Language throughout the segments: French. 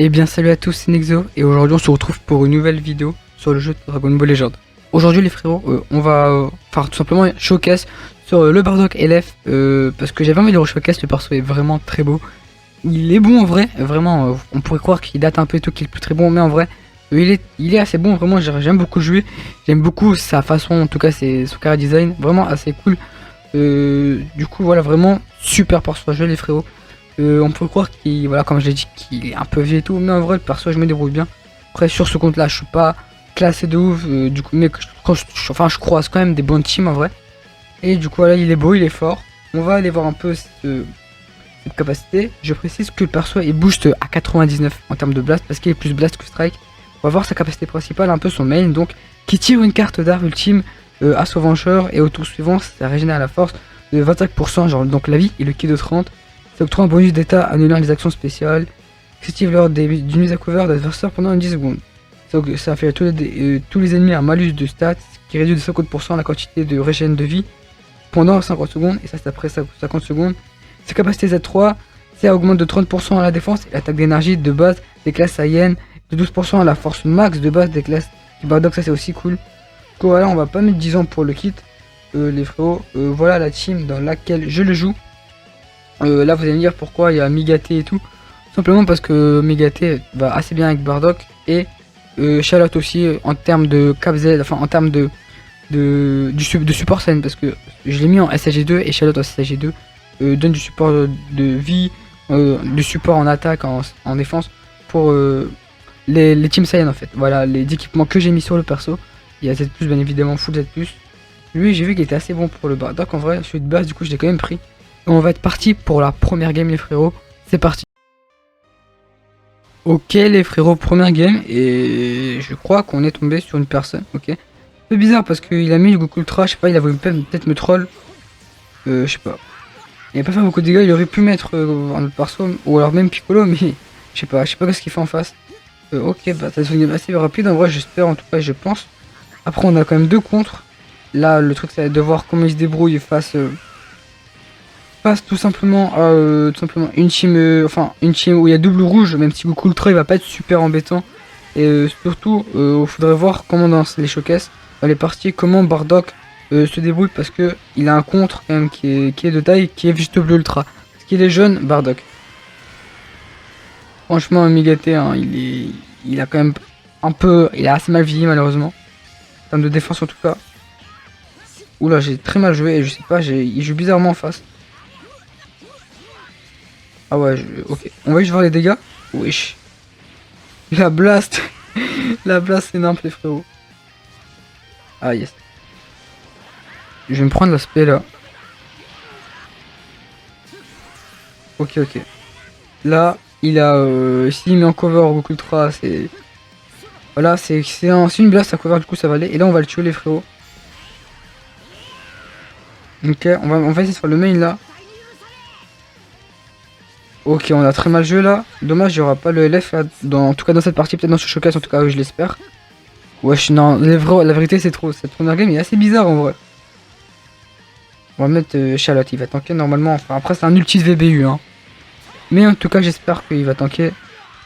Eh bien salut à tous, c'est Nexo et aujourd'hui on se retrouve pour une nouvelle vidéo sur le jeu de Dragon Ball Legend. Aujourd'hui les frérots, on va faire tout simplement un showcase sur le Bardock LF parce que j'avais envie de le showcase, le perso est vraiment très beau. Il est bon en vrai, vraiment, on pourrait croire qu'il date un peu et tout, qu'il est plus très bon, mais en vrai, il est assez bon, vraiment j'aime beaucoup jouer, j'aime beaucoup sa façon, en tout cas c'est son cara design, vraiment assez cool. Du coup voilà, vraiment super perso à jouer les frérots. On peut croire qu'il, voilà, comme je l'ai dit, qu'il est un peu vieux et tout, mais en vrai, le perso, je me débrouille bien. Après, sur ce compte-là, je suis pas classé de ouf, du coup, mais je croise quand même des bonnes teams en vrai. Et du coup, voilà, il est beau, il est fort. On va aller voir un peu cette capacité. Je précise que le perso est boost à 99 en termes de blast, parce qu'il est plus blast que strike. On va voir sa capacité principale, un peu son main, donc, qui tire une carte d'art ultime à son vengeur, et au tour suivant, ça régénère la force de 25%, genre, donc la vie et le ki de 30. Ça octroie un bonus d'état annulant les actions spéciales. S'active lors d'une mise à couvert d'adversaire pendant 10 secondes. Ça fait à tous les ennemis un malus de stats qui réduit de 50% la quantité de régène de vie pendant 50 secondes. Et ça c'est après 50 secondes. Sa capacité Z3, ça augmente de 30% à la défense et l'attaque d'énergie de base des classes saïennes. De 12% à la force max de base des classes du Bardock, ça c'est aussi cool. Donc voilà, on va pas mettre 10 ans pour le kit. Les frérots, voilà la team dans laquelle je le joue. Là vous allez me dire pourquoi il y a Migaté et tout. Simplement parce que Migaté va assez bien avec Bardock et Charlotte aussi en termes de cap Z, enfin en termes de support scène, parce que je l'ai mis en SAG2 et Charlotte en SAG2 donne du support de vie, du support en attaque, en défense pour les Team Saiyan en fait. Voilà les équipements que j'ai mis sur le perso. Il y a Z+, bien évidemment, full Z+. Lui j'ai vu qu'il était assez bon pour le Bardock en vrai, celui de base du coup je l'ai quand même pris. On va être parti pour la première game les frérots, c'est parti. Ok les frérots, première game et je crois qu'on est tombé sur une personne, ok. Un peu bizarre parce qu'il a mis le Goku Ultra, je sais pas, il a voulu peut-être me troll. Je sais pas. Il a pas fait beaucoup de dégâts, il aurait pu mettre un autre perso ou alors même Piccolo, mais je sais pas ce qu'il fait en face. Ok, bah ça une game assez rapide en vrai, j'espère, en tout cas je pense. Après on a quand même deux contre. Là le truc c'est de voir comment il se débrouille face tout simplement à une team, enfin une team où il y a double rouge, même si Goku Ultra il va pas être super embêtant. Et surtout faudrait voir comment dans les showcases, dans les parties, comment Bardock se débrouille, parce que il a un contre quand même qui est de taille, qui est juste bleu ultra. Parce qu'il est jeune, Bardock. Franchement Migaté, hein, il a quand même il a assez mal vieilli malheureusement. En termes de défense en tout cas. Oula, j'ai très mal joué et je sais pas, il joue bizarrement en face. Ah ouais, ok. On va juste voir les dégâts. Wesh. La blast. La blast énorme les frérots. Ah yes. Je vais me prendre l'aspect là. Ok. Là, il a... s'il met en cover Goku Ultra, c'est... Voilà, c'est une blast à cover, du coup ça va aller. Et là on va le tuer les frérots. Ok, on va essayer de faire le main là. Ok, on a très mal joué là. Dommage, il n'y aura pas le LF là, en tout cas dans cette partie, peut-être dans ce showcase, en tout cas, oui, je l'espère. Wesh, non, la vérité, c'est trop. Cette première game est assez bizarre en vrai. On va mettre Charlotte, il va tanker normalement. Enfin, après, c'est un ulti de VBU, hein. Mais en tout cas, j'espère qu'il va tanker.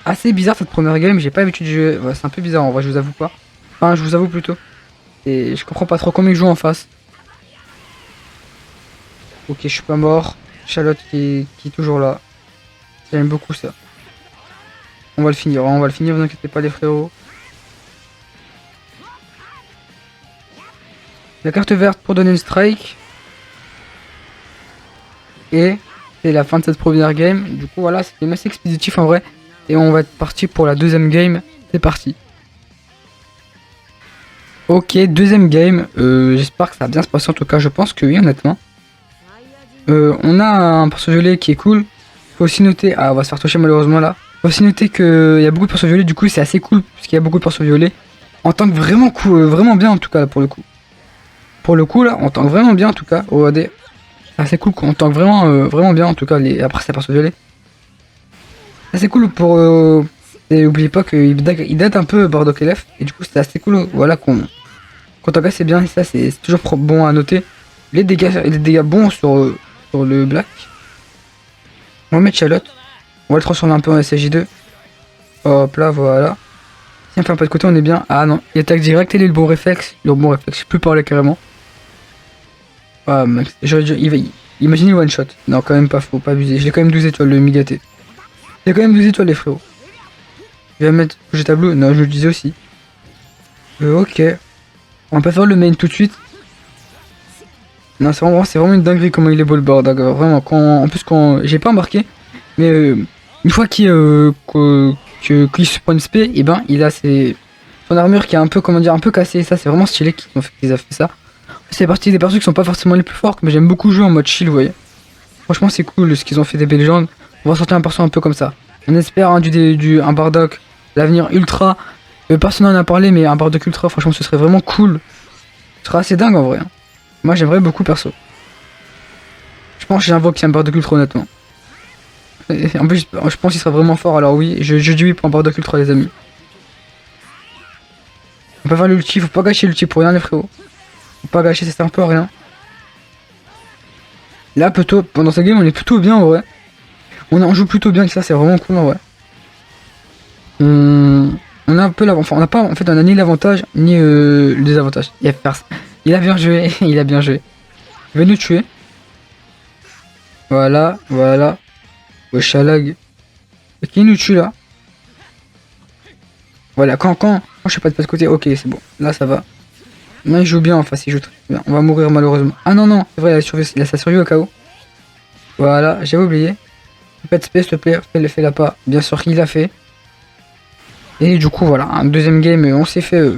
Assez bizarre cette première game, j'ai pas l'habitude de jouer. Ouais, c'est un peu bizarre en vrai, je vous avoue pas. Enfin, je vous avoue plutôt. Et je comprends pas trop comment il joue en face. Ok, je suis pas mort. Charlotte qui est toujours là. J'aime beaucoup ça. On va le finir, vous inquiétez pas les frérots. La carte verte pour donner une strike. Et c'est la fin de cette première game. Du coup voilà, c'était assez expéditif en vrai. Et on va être parti pour la deuxième game. C'est parti. Ok, deuxième game. J'espère que ça va bien se passer, en tout cas je pense que oui honnêtement. On a un perso violet qui est cool. Faut aussi noter... Ah, on va se faire toucher malheureusement là. Faut aussi noter qu'il y a beaucoup de persos violets, du coup c'est assez cool parce qu'il y a beaucoup de persos violets. On tank vraiment cool, vraiment bien en tout cas pour le coup. Pour le coup là, on tank vraiment bien en tout cas au AD. C'est assez cool, on tank vraiment bien en tout cas. Après c'est persos violets. C'est cool pour... Et n'oubliez pas qu'il date un peu Bardock LF. Et du coup c'est assez cool, voilà qu'on tank assez bien. Et ça c'est toujours bon à noter. Les dégâts bons sur le Black. On va mettre Charlotte. On va le transformer un peu en SJ2. Hop là, voilà. Si on fait un pas de côté, on est bien. Ah non, il attaque direct, il est le bon réflexe. Le bon réflexe, je peux parler carrément. Ah, mec, imaginez le one shot. Non, quand même pas, faut pas abuser. J'ai quand même 12 étoiles, le Migaté. J'ai quand même 12 étoiles, les frérots. Je vais mettre bouger tableau. Non, je le disais aussi. Ok. On va pas faire le main tout de suite. Non, c'est vraiment une dinguerie comment il est beau le board. Vraiment, en plus, quand j'ai pas embarqué, mais une fois qu'il se prend une spé, et ben il a son armure qui est un peu, comment dire, un peu cassée. Ça, c'est vraiment stylé qu'ils a fait ça. C'est parti des persos qui sont pas forcément les plus forts, mais j'aime beaucoup jouer en mode chill, vous voyez. Franchement, c'est cool ce qu'ils ont fait des belles légendes. On va sortir un perso un peu comme ça. On espère un Bardock, l'avenir ultra. Personne n'en a parlé, mais un Bardock ultra, franchement, ce serait vraiment cool. Ce serait assez dingue en vrai. Moi, j'aimerais beaucoup perso. Je pense que j'invoque un Bardock ultra, honnêtement. En plus, je pense qu'il serait vraiment fort, alors oui, je dis oui pour un Bardock ultra, les amis. On peut faire l'ulti, faut pas gâcher l'ulti pour rien, les frérots. Faut pas gâcher, ça sert un peu à rien. Là, plutôt, pendant cette game, on est plutôt bien en vrai. On joue plutôt bien, que ça, c'est vraiment cool en vrai. On a un peu l'avant. On n'a pas, en fait, on a ni l'avantage, ni le désavantage. Il a bien joué, il a bien joué. Il va nous tuer. Voilà, voilà. Wesh, lag. Qui nous tue là? Voilà, quand je sais pas de pas de côté, ok, c'est bon. Là, ça va. Là, il joue bien en face, il joue très bien. On va mourir malheureusement. Ah non, non, c'est vrai, il a sa survie au KO. Voilà, j'avais oublié. Pas de space, s'il te plaît, fais-la pas. Bien sûr qu'il l'a fait. Et du coup, voilà, un deuxième game, on s'est fait.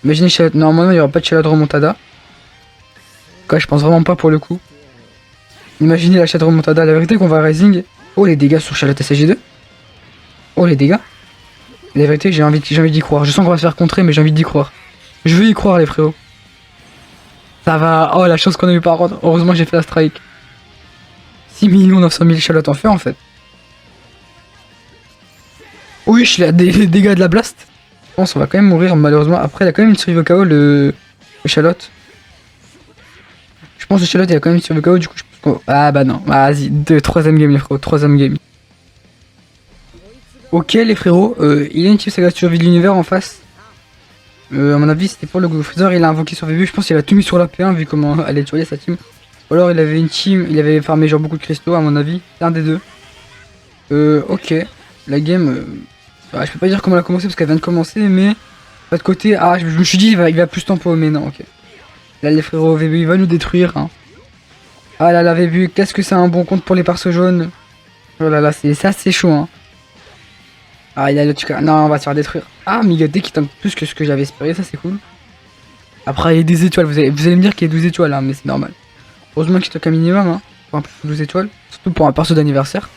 Imaginez, normalement, il n'y aura pas de Shadow Remontada. En tout cas, je pense vraiment pas pour le coup. Imaginez la Shadow Remontada. La vérité qu'on va Rising. Oh, les dégâts sur Charlotte SG2. Oh, les dégâts. La vérité, j'ai envie d'y croire. Je sens qu'on va se faire contrer, mais j'ai envie d'y croire. Je veux y croire, les frérots. Ça va. Oh, la chance qu'on a eu par contre. Heureusement, j'ai fait la strike. 6 900 000 Charlotte en fait, en fait. Oui, je l'ai des dégâts de la blast. Je pense qu'on va quand même mourir malheureusement. Après, il a quand même une survie au KO, le Charlotte. Je pense que le Charlotte, il a quand même une survie au KO, du coup, je pense qu'on... Ah bah non, vas-y, troisième game, les frérots, troisième game. Ok, les frérots, il y a une team saga survie de l'univers en face. À mon avis, c'était pour le Freezer, il a invoqué survécu. Je pense qu'il a tout mis sur la P1 vu comment elle est tuée sa team. Ou alors il avait une team, il avait farmé genre beaucoup de cristaux, à mon avis. C'est un des deux. Ok, la game. Je peux pas dire comment elle a commencé parce qu'elle vient de commencer, mais pas de côté. Ah, je me suis dit, il va plus tempo, mais non, ok. Là, les frérots, VB, il va nous détruire. Hein. Ah là là, VB, qu'est-ce que c'est un bon compte pour les persos jaunes. Oh là là, c'est chaud. Hein. Ah, il a le Tuka. Non, on va se faire détruire. Ah, Migaté qui tombe plus que ce que j'avais espéré, ça c'est cool. Après, il y a des étoiles, vous allez me dire qu'il y a 12 étoiles, hein, mais c'est normal. Heureusement qu'il toque un minimum, hein, pour un perso 12 étoiles. Surtout pour un perso d'anniversaire.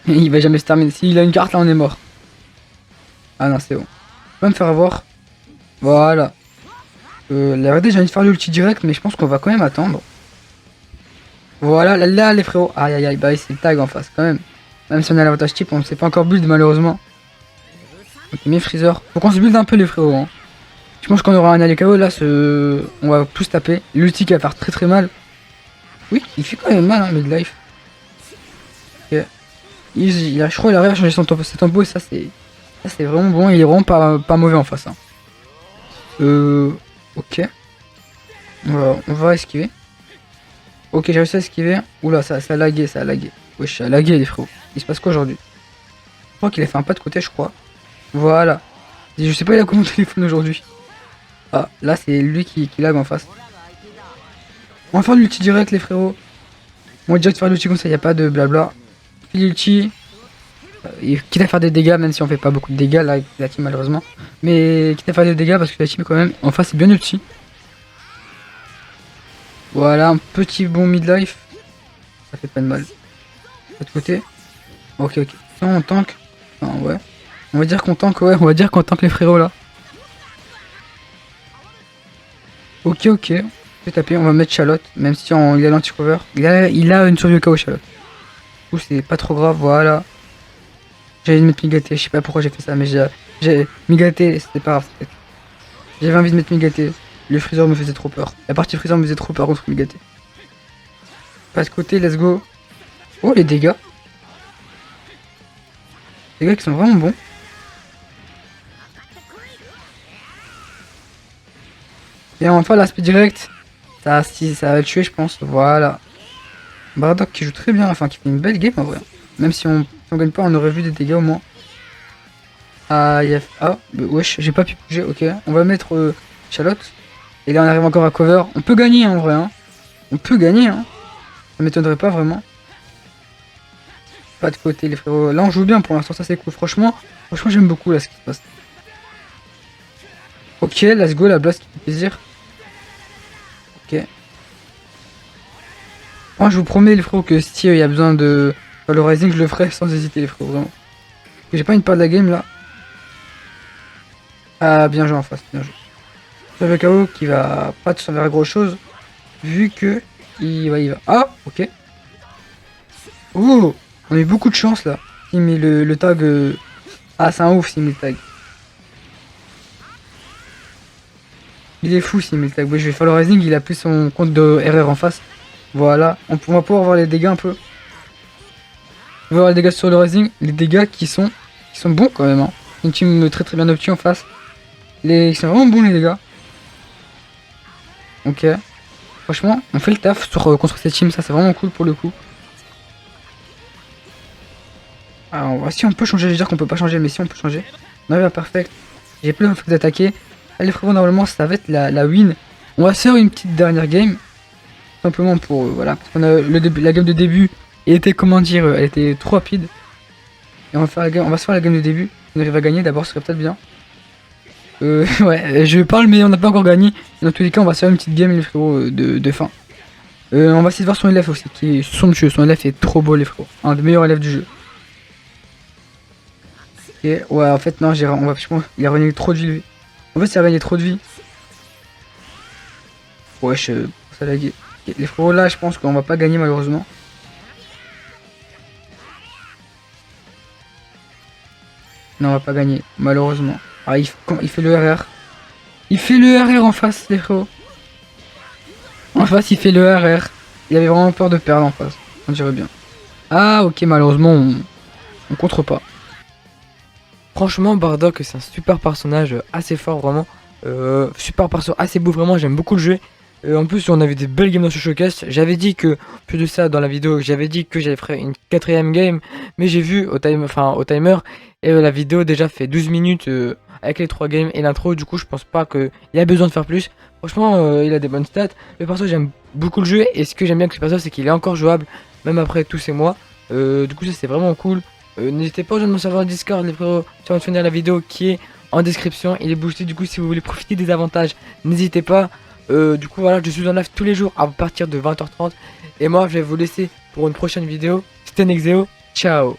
Il va jamais se terminer. S'il a une carte, là, on est mort. Ah non, c'est bon. Je vais me faire avoir. Voilà. La vérité, j'ai envie de faire l'ulti direct, mais je pense qu'on va quand même attendre. Voilà, là, les frérots. Aïe, aïe, aïe, bah, c'est le tag en face, quand même. Même si on a l'avantage type, on ne sait pas encore build, malheureusement. Ok, mais Freezer. Faut qu'on se build un peu, les frérots. Hein. Je pense qu'on aura un KO, là, on va tous taper. L'ulti qui va faire très très mal. Oui, il fait quand même mal, hein, midlife. Ok. Je crois qu'il arrive à changer son tempo, et ça, c'est vraiment bon. Il est vraiment pas mauvais en face. Hein. Ok. On va esquiver. Ok, j'ai réussi à esquiver. Oula, ça a lagué, ça a lagué. Wesh, ça a lagué, les frérots. Il se passe quoi aujourd'hui? Je crois qu'il a fait un pas de côté, je crois. Voilà. Je sais pas, il a comment téléphone aujourd'hui. Ah, là, c'est lui qui lag en face. On va faire l'ulti direct, les frérots. On va direct faire l'ulti comme ça, il n'y a pas de blabla. Puis l'ulti. Quitte à faire des dégâts, même si on fait pas beaucoup de dégâts là avec la team malheureusement. Mais quitte à faire des dégâts parce que la team quand même en face c'est bien ulti. Voilà, un petit bon midlife. Ça fait pas de mal. De l'autre côté. Ok, ok. Non, on tank. Non, ouais. On va dire qu'on tank, ouais. On va dire qu'on tank les frérots là. Ok, ok. On peut taper, on va mettre Charlotte. Même si il a l'anti-cover. Il a une survie au KO Charlotte. Du coup, c'est pas trop grave, voilà. J'allais mettre Migaté, je sais pas pourquoi j'ai fait ça, mais j'ai Migaté, c'était pas grave. J'avais envie de mettre Migaté. Le Freezer me faisait trop peur. La partie Freezer me faisait trop peur contre Migaté. Passe côté, let's go. Oh, les dégâts. Des gars qui sont vraiment bons. Et enfin l'aspect direct. Ça, si, ça va le tuer, je pense. Voilà. Bardock qui joue très bien, enfin qui fait une belle game en vrai. Même si on gagne pas, on aurait vu des dégâts au moins. Ah, wesh, j'ai pas pu bouger, ok. On va mettre Charlotte. Et là on arrive encore à cover. On peut gagner en vrai, hein. On peut gagner, hein. Ça m'étonnerait pas vraiment. Pas de côté les frérots. Là on joue bien pour l'instant, ça c'est cool. Franchement j'aime beaucoup là ce qui se passe. Ok, let's go, la blast qui fait plaisir. Ok. Moi je vous promets les frérots que si il y a besoin de Valorizing, je le ferai sans hésiter les frérots, vraiment. J'ai pas une part de la game là. Ah bien joué en face, bien joué. J'avais KO qui va pas te servir à gros chose. Vu que il va. Ah ok. Oh, on a eu beaucoup de chance là. Il met le tag. Ah c'est un ouf s'il met le tag. Il est fou s'il met le tag. Oui, je vais faire le rising, il a plus son compte de RR en face. Voilà, on va pouvoir voir les dégâts un peu. On va voir les dégâts sur le rising, les dégâts qui sont bons quand même. Hein. Une team très bien opti en face. Ils sont vraiment bons les dégâts. Ok. Franchement, on fait le taf contre cette team, ça c'est vraiment cool pour le coup. Alors, si on peut changer, je veux dire qu'on peut pas changer, mais si on peut changer. On arrive à perfect. J'ai plus envie d'attaquer. Allez frérot, normalement ça va être la win. On va se faire une petite dernière game. Simplement pour, voilà, parce qu'on a la game de début était, comment dire, elle était trop rapide. Et on va se faire la game de début. On arrive à gagner d'abord, ce serait peut-être bien. Ouais, je parle mais on n'a pas encore gagné. Dans tous les cas, on va se faire une petite game les frérots de fin. On va essayer de voir son élève aussi, qui est somptueux. Son élève est trop beau les frérots. Un des meilleurs élèves du jeu. Ok, ouais, en fait, non, il a régné trop de vie lui. En fait, il a régné trop de vie. Ouais, ça laguer. Les frérots là, je pense qu'on va pas gagner malheureusement. Non, on va pas gagner, malheureusement. Ah, il fait le RR. Il fait le RR en face, les frérots. En face, il fait le RR. Il avait vraiment peur de perdre en face. On dirait bien. Ah, ok, malheureusement, on contre pas. Franchement, Bardock, c'est un super personnage, assez fort vraiment. Super perso, assez beau vraiment, j'aime beaucoup le jeu. En plus, on avait des belles games dans ce showcase. J'avais dit que, plus de ça dans la vidéo, j'avais dit que j'allais faire une quatrième game. Mais j'ai vu au timer, et la vidéo déjà fait 12 minutes avec les 3 games et l'intro. Du coup, je pense pas qu'il y a besoin de faire plus. Franchement, il a des bonnes stats. Le perso, j'aime beaucoup le jeu. Et ce que j'aime bien avec ce perso, c'est qu'il est encore jouable, même après tous ces mois. Du coup, ça c'est vraiment cool. N'hésitez pas à rejoindre mon serveur Discord, les frérots, sur de finir la vidéo qui est en description. Il est boosté, du coup, si vous voulez profiter des avantages, n'hésitez pas. Du coup, voilà, je suis en live tous les jours à partir de 20h30. Et moi, je vais vous laisser pour une prochaine vidéo. C'était Nexeo, ciao.